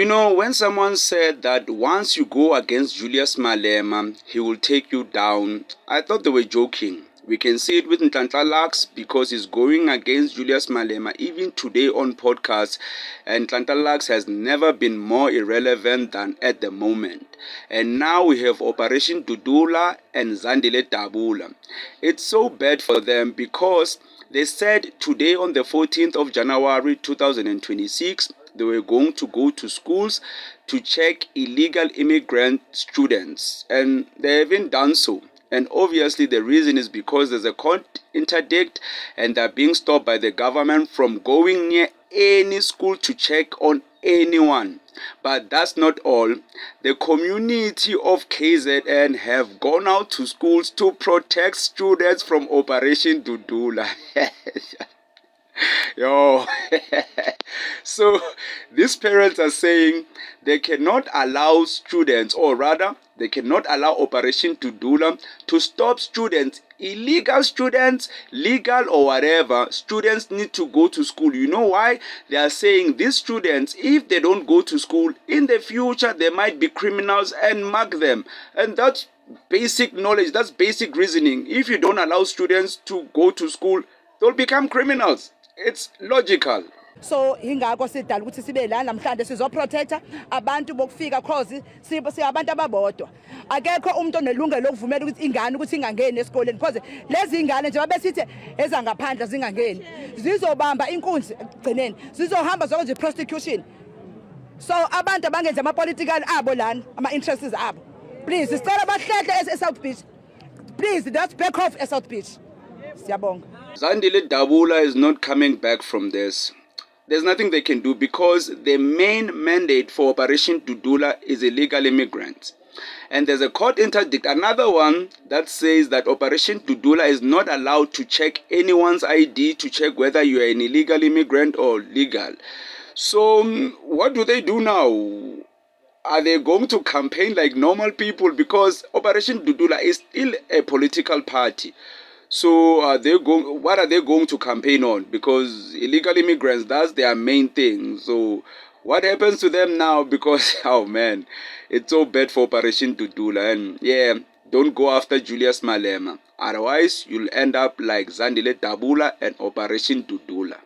When someone said that once you go against Julius Malema, he will take you down, I thought they were joking. We can see it with Nhlanhla Lux because he's going against Julius Malema even today on podcasts, and Nhlanhla Lux has never been more irrelevant than at the moment. And now we have Operation Dudula and Zandile Dabula. It's so bad for them because they said today on the 14th of January 2026, they were going to go to schools to check illegal immigrant students, and they haven't done so. And obviously the reason is because there's a court interdict and they're being stopped by the government from going near any school to check on anyone. But that's not all. The community of KZN have gone out to schools to protect students from Operation Dudula. Yo. So these parents are saying they cannot allow students, or rather they cannot allow Operation Dudula to stop students, illegal students, legal or whatever. Students need to go to school. You know why? They are saying these students, if they don't go to school, in the future they might be criminals and mark them. And that's basic knowledge, that's basic reasoning. If you don't allow students to go to school, they'll become criminals. It's logical. So ingakho sidala ukuthi sibe la namhlanje sizoprotecta abantu bokufika cause siyabantu ababodwa. Akekho umuntu onelungelo lokuvumela ukuthi ingane ukuthi ingangeni esikoleni because lezi ingane nje babesithi ezangaphandla zingangeni. Zizobamba inkunzi egcineni. Zizohamba zonke prostitution. So abantu abangenza ama political abo lana ama interests abo. Please sicela bahlehle eSouth Beach. Please just back off eSouth Beach. Siyabonga. Zandile Dabula is not coming back from this. There's nothing they can do because the main mandate for Operation Dudula is illegal immigrants. And there's a court interdict, another one that says that Operation Dudula is not allowed to check anyone's ID to check whether you are an illegal immigrant or legal. So what do they do now? Are they going to campaign like normal people? Because Operation Dudula is still a political party. So what are they going to campaign on? Because illegal immigrants, that's their main thing. So what happens to them now? Because, oh man, it's so bad for Operation Dudula. And yeah, don't go after Julius Malema. Otherwise, you'll end up like Zandile Dabula and Operation Dudula.